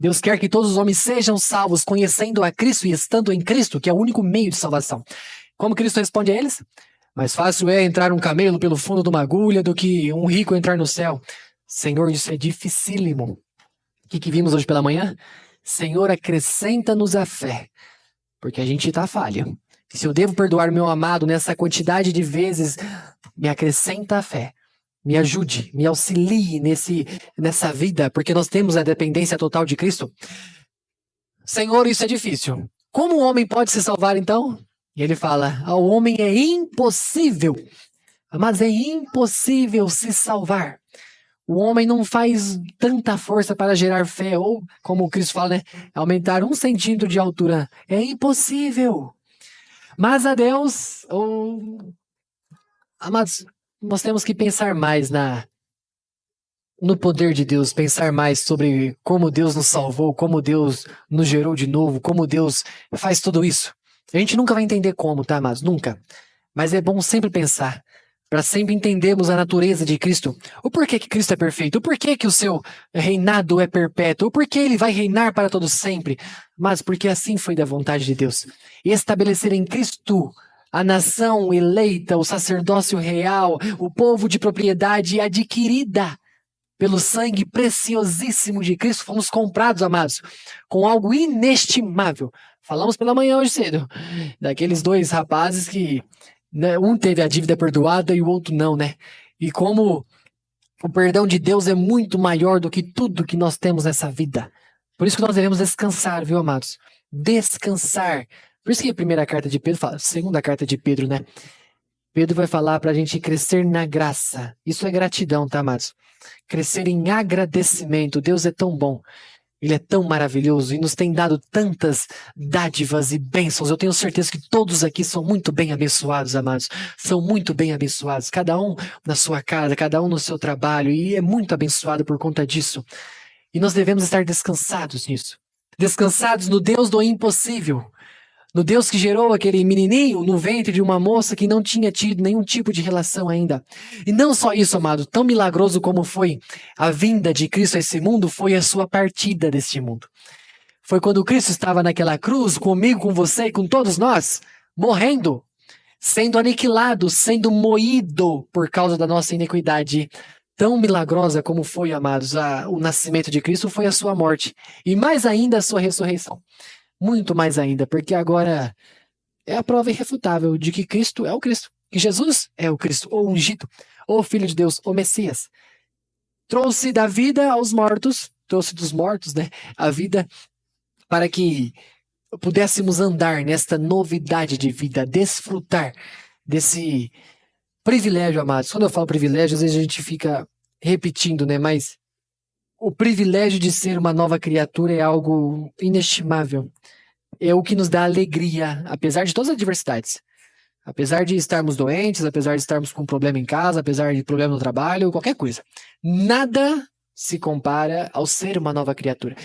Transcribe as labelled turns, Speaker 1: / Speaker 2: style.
Speaker 1: Deus quer que todos os homens sejam salvos, conhecendo a Cristo e estando em Cristo, que é o único meio de salvação. Como Cristo responde a eles? Mais fácil é entrar um camelo pelo fundo de uma agulha do que um rico entrar no céu. Senhor, isso é dificílimo. O que vimos hoje pela manhã? Senhor, acrescenta-nos a fé, porque a gente está falho. Se eu devo perdoar meu amado nessa quantidade de vezes, me acrescenta a fé. Me ajude, me auxilie nessa vida, porque nós temos a dependência total de Cristo. Senhor, isso é difícil. Como o homem pode se salvar então? E ele fala, ao homem é impossível, mas é impossível se salvar. O homem não faz tanta força para gerar fé, ou, como o Cristo fala, né, aumentar 1 centímetro de altura. É impossível. Mas a Deus, amados, nós temos que pensar mais no poder de Deus, pensar mais sobre como Deus nos salvou, como Deus nos gerou de novo, como Deus faz tudo isso. A gente nunca vai entender como, tá, amados? Nunca. Mas é bom sempre pensar, para sempre entendermos a natureza de Cristo. O porquê que Cristo é perfeito, o porquê que o seu reinado é perpétuo, o porquê ele vai reinar para todos sempre. Mas porque assim foi da vontade de Deus. E estabelecer em Cristo a nação eleita, o sacerdócio real, o povo de propriedade adquirida pelo sangue preciosíssimo de Cristo. Fomos comprados, amados, com algo inestimável. Falamos pela manhã hoje cedo, daqueles 2 rapazes que, né, um teve a dívida perdoada e o outro não, né? E como o perdão de Deus é muito maior do que tudo que nós temos nessa vida. Por isso que nós devemos descansar, viu, amados? Descansar. Por isso que a primeira carta de Pedro fala, segunda carta de Pedro, né? Pedro vai falar para a gente crescer na graça. Isso é gratidão, tá, amados? Crescer em agradecimento. Deus é tão bom. Ele é tão maravilhoso e nos tem dado tantas dádivas e bênçãos. Eu tenho certeza que todos aqui são muito bem abençoados, amados. São muito bem abençoados. Cada um na sua casa, cada um no seu trabalho. E é muito abençoado por conta disso. E nós devemos estar descansados nisso. Descansados no Deus do impossível. No Deus que gerou aquele menininho no ventre de uma moça que não tinha tido nenhum tipo de relação ainda. E não só isso, amado, tão milagroso como foi a vinda de Cristo a esse mundo, foi a sua partida deste mundo. Foi quando Cristo estava naquela cruz, comigo, com você e com todos nós, morrendo, sendo aniquilado, sendo moído por causa da nossa iniquidade. Tão milagrosa como foi, amados, o nascimento de Cristo foi a sua morte. E mais ainda a sua ressurreição. Muito mais ainda, porque agora é a prova irrefutável de que Cristo é o Cristo, que Jesus é o Cristo, o ungido, o Filho de Deus, o Messias. Trouxe da vida aos mortos, trouxe dos mortos, né, a vida, para que pudéssemos andar nesta novidade de vida, desfrutar desse privilégio, amados. Quando eu falo privilégio, às vezes a gente fica repetindo, né, mas o privilégio de ser uma nova criatura é algo inestimável. É o que nos dá alegria, apesar de todas as adversidades. Apesar de estarmos doentes, apesar de estarmos com problema em casa, apesar de problema no trabalho, qualquer coisa. Nada se compara ao ser uma nova criatura.